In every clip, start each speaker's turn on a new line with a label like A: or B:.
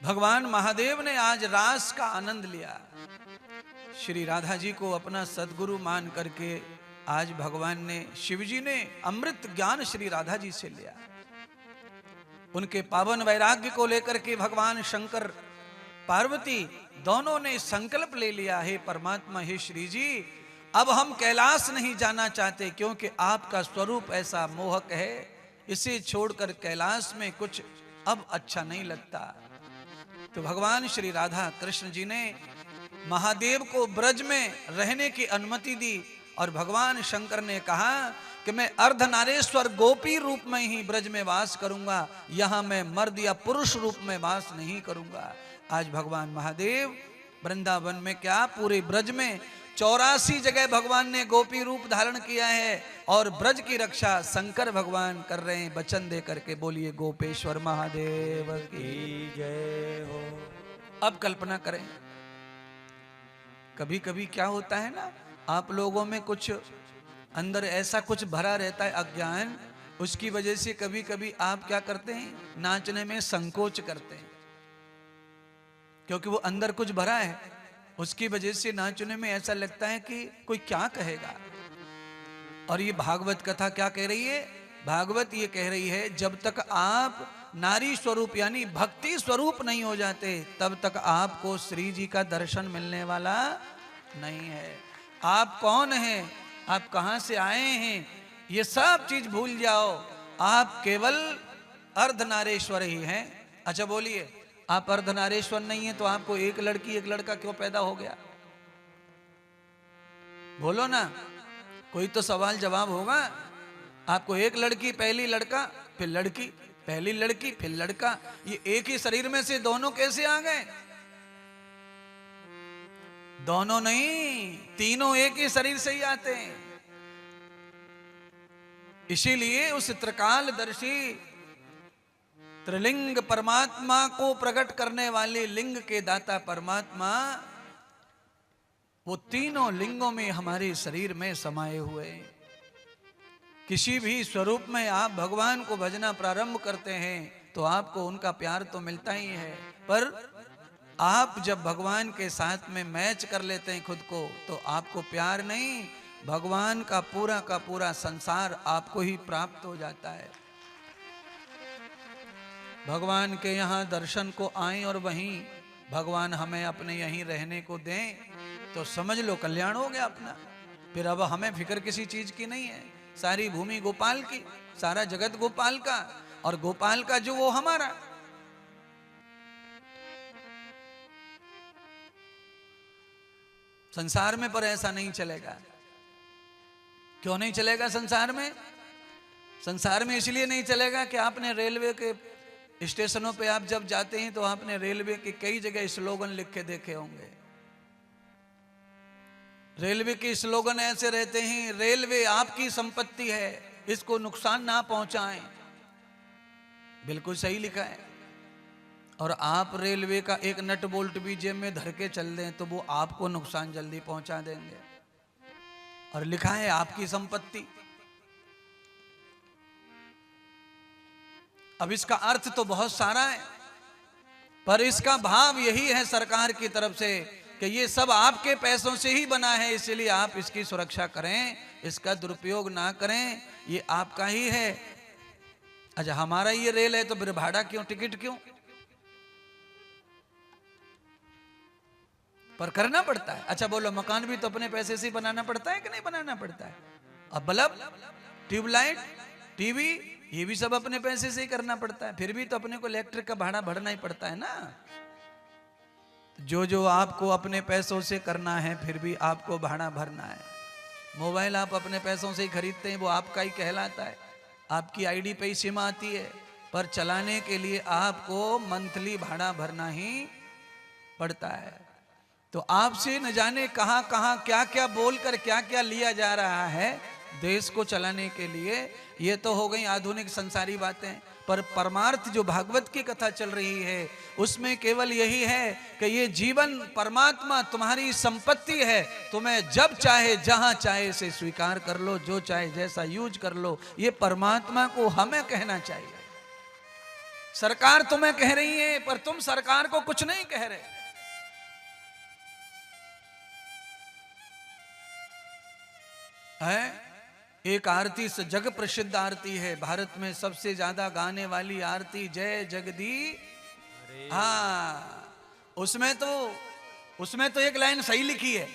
A: भगवान महादेव ने आज रास का आनंद लिया। श्री राधा जी को अपना सदगुरु मान करके आज भगवान ने, शिव जी ने अमृत ज्ञान श्री राधा जी से लिया। उनके पावन वैराग्य को लेकर के भगवान शंकर पार्वती दोनों ने संकल्प ले लिया, हे परमात्मा, हे श्री जी, अब हम कैलाश नहीं जाना चाहते, क्योंकि आपका स्वरूप ऐसा मोहक है, इसे छोड़कर कैलाश में कुछ अब अच्छा नहीं लगता। तो भगवान श्री राधा कृष्ण जी ने महादेव को ब्रज में रहने की अनुमति दी और भगवान शंकर ने कहा कि मैं अर्धनारेश्वर गोपी रूप में ही ब्रज में वास करूंगा, यहां मैं मर्द या पुरुष रूप में वास नहीं करूंगा। आज भगवान महादेव वृंदावन में क्या, पूरे ब्रज में 84 जगह भगवान ने गोपी रूप धारण किया है और ब्रज की रक्षा शंकर भगवान कर रहे हैं। वचन दे करके बोलिए गोपेश्वर महादेव की जय हो। अब कल्पना करें, कभी कभी क्या होता है ना, आप लोगों में कुछ अंदर ऐसा कुछ भरा रहता है अज्ञान, उसकी वजह से कभी कभी आप क्या करते हैं, नाचने में संकोच करते हैं, क्योंकि वो अंदर कुछ भरा है, उसकी वजह से नाचने में ऐसा लगता है कि कोई क्या कहेगा। और ये भागवत कथा क्या कह रही है, भागवत ये कह रही है, जब तक आप नारी स्वरूप यानी भक्ति स्वरूप नहीं हो जाते, तब तक आपको श्री जी का दर्शन मिलने वाला नहीं है। आप कौन हैं, आप कहां से आए हैं, ये सब चीज भूल जाओ, आप केवल अर्धनारेश्वर ही हैं। अच्छा बोलिए, आप अर्धनारेश्वर नहीं है तो आपको एक लड़की एक लड़का क्यों पैदा हो गया? बोलो ना, कोई तो सवाल जवाब होगा। आपको एक लड़की, पहली लड़का, फिर लड़की, पहली लड़की फिर लड़का, ये एक ही शरीर में से दोनों कैसे आ गए? दोनों नहीं, तीनों एक ही शरीर से ही आते हैं। इसीलिए उस त्रिकालदर्शी त्रिलिंग परमात्मा को प्रकट करने वाले लिंग के दाता परमात्मा, वो तीनों लिंगों में हमारे शरीर में समाये हुए हैं। किसी भी स्वरूप में आप भगवान को भजना प्रारंभ करते हैं तो आपको उनका प्यार तो मिलता ही है, पर आप जब भगवान के साथ में मैच कर लेते हैं खुद को, तो आपको प्यार नहीं, भगवान का पूरा संसार आपको ही प्राप्त हो जाता है। भगवान के यहाँ दर्शन को आए और वहीं भगवान हमें अपने यहीं रहने को दें, तो समझ लो कल्याण हो गया अपना। फिर अब हमें फिक्र किसी चीज की नहीं है, सारी भूमि गोपाल की, सारा जगत गोपाल का, और गोपाल का जो वो हमारा। संसार में पर ऐसा नहीं चलेगा। क्यों नहीं चलेगा संसार में? संसार में इसलिए नहीं चलेगा कि आपने रेलवे के स्टेशनों पे आप जब जाते हैं तो आपने रेलवे के कई जगह स्लोगन लिख के देखे होंगे। रेलवे के स्लोगन ऐसे रहते हैं, रेलवे आपकी संपत्ति है, इसको नुकसान ना पहुंचाएं। बिल्कुल सही लिखा है। और आप रेलवे का एक नट बोल्ट भी जेब में धर के चल दें तो वो आपको नुकसान जल्दी पहुंचा देंगे। और लिखा है आपकी संपत्ति। अब इसका अर्थ तो बहुत सारा है, पर इसका भाव यही है सरकार की तरफ से कि ये सब आपके पैसों से ही बना है, इसलिए आप इसकी सुरक्षा करें, इसका दुरुपयोग ना करें, ये आपका ही है। अच्छा, हमारा ये रेल है तो फिर भाड़ा क्यों, टिकट क्यों? पर करना पड़ता है। अच्छा बोलो, मकान भी तो अपने पैसे से ही बनाना पड़ता है कि नहीं बनाना पड़ता है? अब बल्ब, ट्यूबलाइट, टीवी, ये भी सब अपने पैसे से ही करना पड़ता है। फिर भी तो अपने को इलेक्ट्रिक का भाड़ा भरना ही पड़ता है ना। जो जो आपको अपने पैसों से करना है, फिर भी आपको भाड़ा भरना है। मोबाइल आप अपने पैसों से ही खरीदते हैं, वो आपका ही कहलाता है, आपकी आईडी पे ही सिम आती है, पर चलाने के लिए आपको मंथली भाड़ा भरना ही पड़ता है। तो आपसे न जाने कहां कहां क्या क्या बोलकर क्या क्या लिया जा रहा है देश को चलाने के लिए। ये तो हो गई आधुनिक संसारी बातें, पर परमार्थ जो भागवत की कथा चल रही है उसमें केवल यही है कि ये जीवन परमात्मा तुम्हारी संपत्ति है, तुम्हें जब चाहे जहां चाहे से स्वीकार कर लो, जो चाहे जैसा यूज कर लो। ये परमात्मा को हमें कहना चाहिए। सरकार तुम्हें कह रही है पर तुम सरकार को कुछ नहीं कह रहे। है एक आरती से जग प्रसिद्ध आरती है, भारत में सबसे ज्यादा गाने वाली आरती जय जगदी। हाँ, उसमें तो एक लाइन सही लिखी है?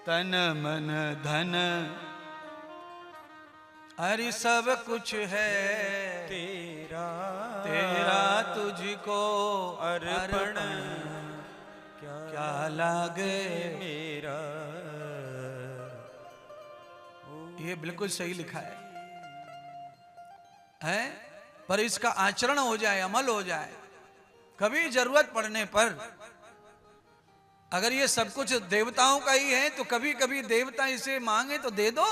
A: तन मन धन अरे सब कुछ है
B: तेरा,
A: तेरा तुझको अर्पण क्या लागे
B: मेरा।
A: ये बिल्कुल सही लिखा है? पर इसका आचरण हो जाए, अमल हो जाए, कभी जरूरत पड़ने पर अगर ये सब कुछ देवताओं का ही है तो कभी कभी देवता इसे मांगे तो दे दो।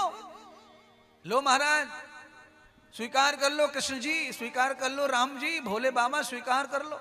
A: लो महाराज स्वीकार कर लो, कृष्ण जी स्वीकार कर लो, राम जी भोले बाबा स्वीकार कर लो।